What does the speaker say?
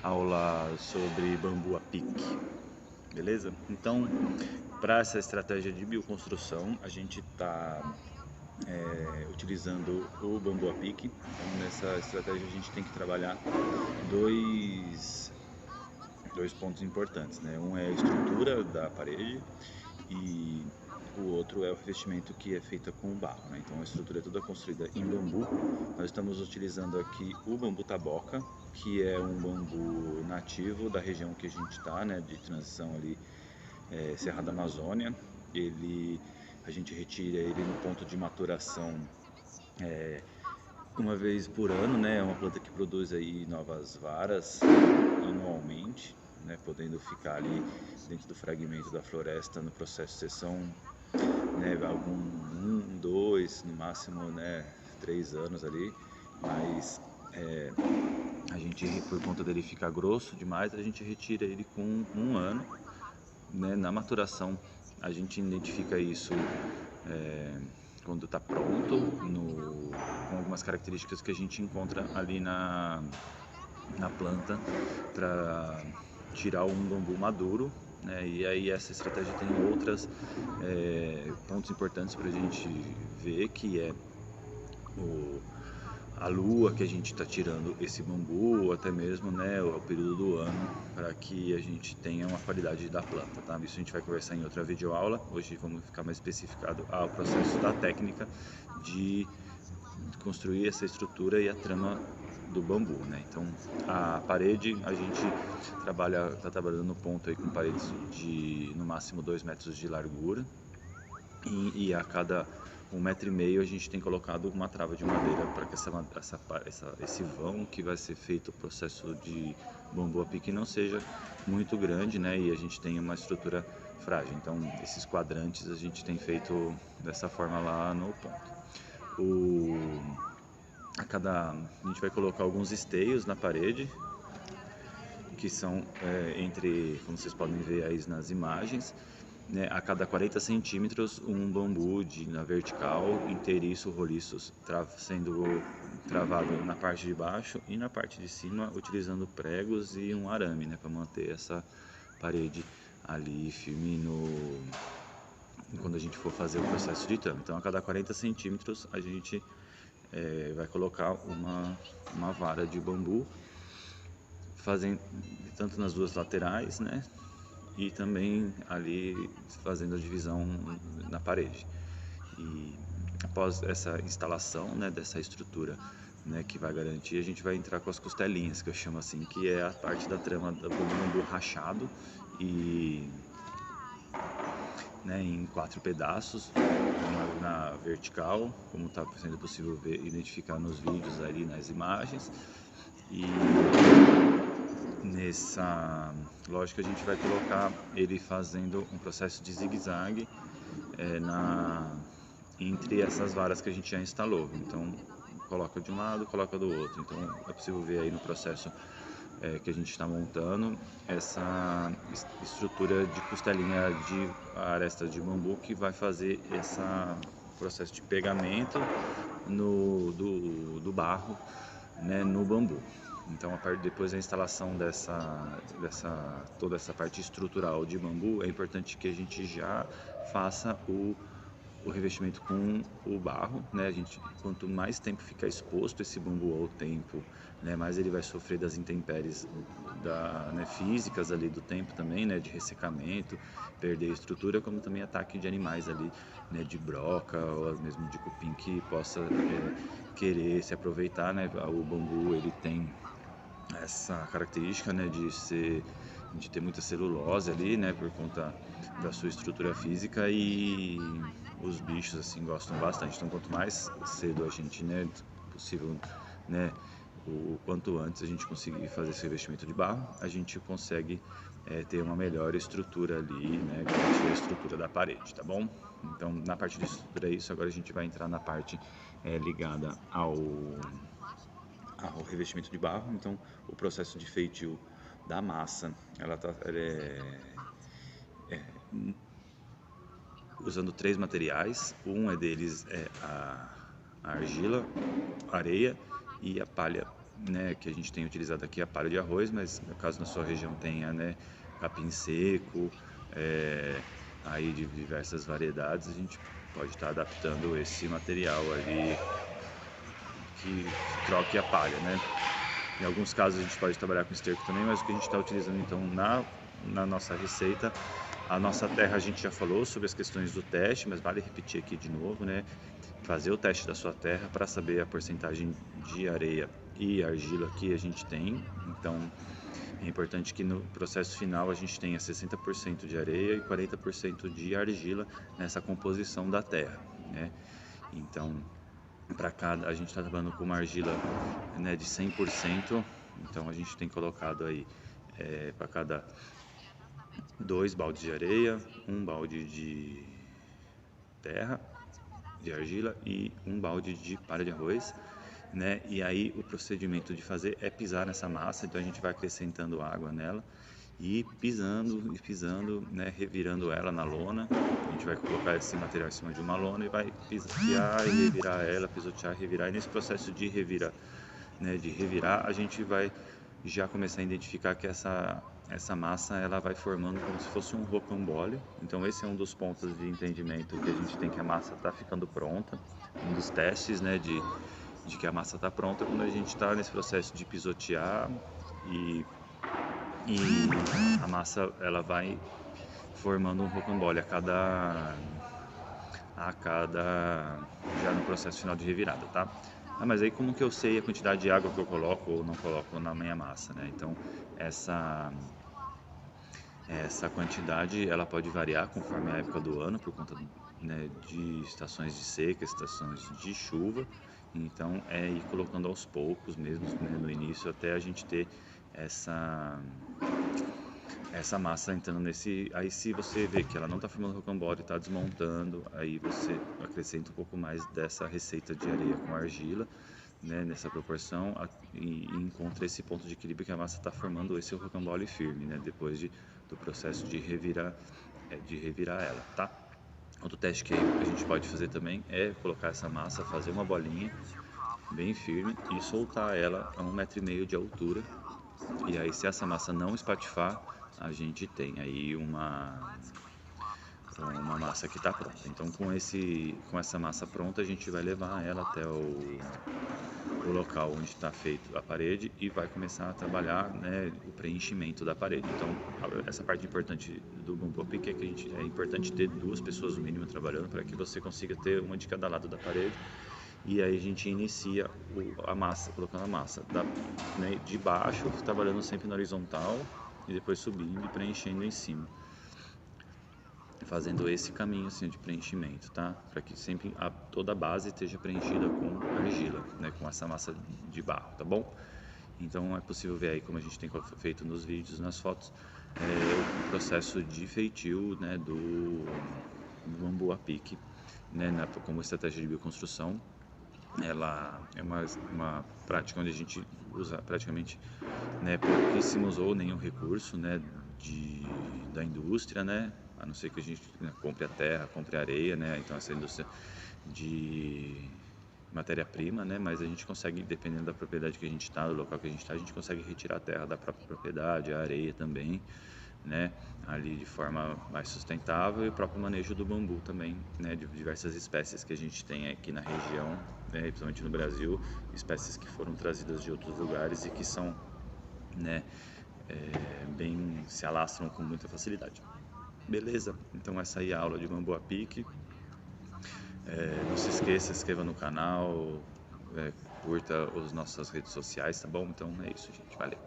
aula sobre bambu a pique, beleza? Então, para essa estratégia de bioconstrução, a gente está utilizando o bambu a pique. Então, nessa estratégia a gente tem que trabalhar dois, dois pontos importantes, né? Um é a estrutura da parede e o outro é o revestimento que é feito com barro, né? Então a estrutura é toda construída em bambu. Nós estamos utilizando aqui o bambu taboca, que é um bambu nativo da região que a gente está, né? De transição ali, Cerrado Amazônia. A gente retira ele no ponto de maturação uma vez por ano, né? É uma planta que produz aí novas varas anualmente, né? Podendo ficar ali dentro do fragmento da floresta no processo de seção, né? Dois, no máximo, né? 3 anos ali, mas a gente, por conta dele ficar grosso demais, a gente retira ele com 1 ano, né? Na maturação, a gente identifica isso quando está pronto, com algumas características que a gente encontra ali na planta para tirar um bambu maduro, né? E aí essa estratégia tem outros pontos importantes para a gente ver, que é a lua que a gente está tirando esse bambu, ou até mesmo, né, o período do ano, para que a gente tenha uma qualidade da planta, tá? Isso a gente vai conversar em outra videoaula. Hoje vamos ficar mais especificado ao processo da técnica de construir essa estrutura e a trama do bambu, né? Então a parede a gente está trabalhando no ponto aí com paredes de no máximo 2 metros de largura, e a cada 1,5 metro a gente tem colocado uma trava de madeira para que esse vão que vai ser feito o processo de bambu a pique não seja muito grande, né? E a gente tem uma estrutura frágil. Então esses quadrantes a gente tem feito dessa forma lá no ponto. A gente vai colocar alguns esteios na parede, que são como vocês podem ver aí nas imagens, né, a cada 40 centímetros um bambu na vertical, inteiriço, roliços, sendo travado na parte de baixo e na parte de cima, utilizando pregos e um arame, né, para manter essa parede ali firme quando a gente for fazer o processo de trama. Então a cada 40 centímetros a gente vai colocar uma vara de bambu, fazendo tanto nas duas laterais, né, e também ali fazendo a divisão na parede. E após essa instalação, né, dessa estrutura, né, que vai garantir, a gente vai entrar com as costelinhas, que eu chamo assim, que é a parte da trama do bambu rachado e, né, em 4 pedaços, na vertical, como está sendo possível identificar nos vídeos ali, nas imagens. E nessa lógica a gente vai colocar ele fazendo um processo de zigue-zague entre essas varas que a gente já instalou. Então coloca de um lado, coloca do outro. Então é possível ver aí no processo que a gente está montando essa estrutura de costelinha de aresta de bambu, que vai fazer esse processo de pegamento do barro, né, no bambu. Então, depois da instalação toda essa parte estrutural de bambu, é importante que a gente já faça o revestimento com o barro, né? Quanto mais tempo ficar exposto esse bambu ao tempo, né, mais ele vai sofrer das intempéries né, físicas ali do tempo também, né, de ressecamento, perder estrutura, como também ataque de animais ali, né, de broca ou mesmo de cupim que possa querer se aproveitar, né? O bambu ele tem essa característica, né, de ter muita celulose ali, né, por conta da sua estrutura física, e os bichos assim gostam bastante. Então quanto mais cedo a gente, né, possível, né, o quanto antes a gente conseguir fazer esse revestimento de barro, a gente consegue ter uma melhor estrutura ali, né, garantir a estrutura da parede, tá bom? Então na parte de estrutura é isso. Agora a gente vai entrar na parte ligada ao revestimento de barro. Então o processo de feitio da massa, ela usando 3 materiais. Um deles é a argila, a areia e a palha né, que a gente tem utilizado aqui é a palha de arroz, mas no caso na sua região tenha, né, capim seco, aí de diversas variedades, a gente pode estar adaptando esse material ali que troque a palha, né? Em alguns casos a gente pode trabalhar com esterco também, mas o que a gente está utilizando então na nossa receita, a nossa terra a gente já falou sobre as questões do teste, mas vale repetir aqui de novo, né? Fazer o teste da sua terra para saber a porcentagem de areia e argila que a gente tem. Então é importante que no processo final a gente tenha 60% de areia e 40% de argila nessa composição da terra, né? Então, para cada, a gente está trabalhando com uma argila, né, de 100%, então a gente tem colocado aí para cada 2 baldes de areia, 1 balde de terra, de argila e 1 balde de palha de arroz, né? E aí o procedimento de fazer é pisar nessa massa, então a gente vai acrescentando água nela e pisando, né? Revirando ela na lona. A gente vai colocar esse material em cima de uma lona e vai pisotear e revirar ela, pisotear e revirar. E nesse processo de revirar, né? De revirar, a gente vai já começar a identificar que essa massa ela vai formando como se fosse um rocambole. Então esse é um dos pontos de entendimento que a gente tem que a massa está ficando pronta, um dos testes, né, de que a massa está pronta quando a gente está nesse processo de pisotear e, e a massa ela vai formando um rocambole a cada já no processo final de revirada, tá? Mas aí como que eu sei a quantidade de água que eu coloco ou não coloco na minha massa, né? Então essa quantidade ela pode variar conforme a época do ano, por conta, né, de estações de seca, estações de chuva. Então é ir colocando aos poucos mesmo, né, no início, até a gente ter essa massa entrando nesse. Aí se você vê que ela não está formando rocambole, está desmontando, aí você acrescenta um pouco mais dessa receita de areia com argila, né, nessa proporção, e encontra esse ponto de equilíbrio que a massa está formando esse rocambole firme, né, depois do processo de revirar ela, tá? Outro teste que a gente pode fazer também é colocar essa massa, fazer uma bolinha bem firme e soltar ela a 1,5 m de altura. E aí, se essa massa não espatifar, a gente tem aí uma massa que está pronta. Então, com essa massa pronta, a gente vai levar ela até o local onde está feito a parede e vai começar a trabalhar, né, o preenchimento da parede. Então, essa parte importante do Bambu a Pique é que é importante ter 2 pessoas no mínimo trabalhando para que você consiga ter uma de cada lado da parede. E aí a gente inicia a massa, colocando a massa né, de baixo, trabalhando sempre na horizontal e depois subindo e preenchendo em cima, fazendo esse caminho assim de preenchimento, tá? Para que sempre toda a base esteja preenchida com argila, né? Com essa massa de barro, tá bom? Então é possível ver aí como a gente tem feito nos vídeos, nas fotos, o processo de feitio, né, do bambu a pique, né, como estratégia de bioconstrução. Ela é uma prática onde a gente usa praticamente, né, pouquíssimos ou nenhum recurso, né, da indústria, né, a não ser que a gente, né, compre a terra, compre a areia, né, então essa indústria de matéria-prima, né, mas a gente consegue, dependendo da propriedade que a gente está, do local que a gente está, a gente consegue retirar a terra da própria propriedade, a areia também, né, ali de forma mais sustentável, e o próprio manejo do bambu também, né, de diversas espécies que a gente tem aqui na região, né, principalmente no Brasil, espécies que foram trazidas de outros lugares e que são, né, bem, se alastram com muita facilidade. Beleza? Então essa aí é a aula de bambu a pique. Não se esqueça, se inscreva no canal, curta as nossas redes sociais, tá bom? Então é isso, gente. Valeu!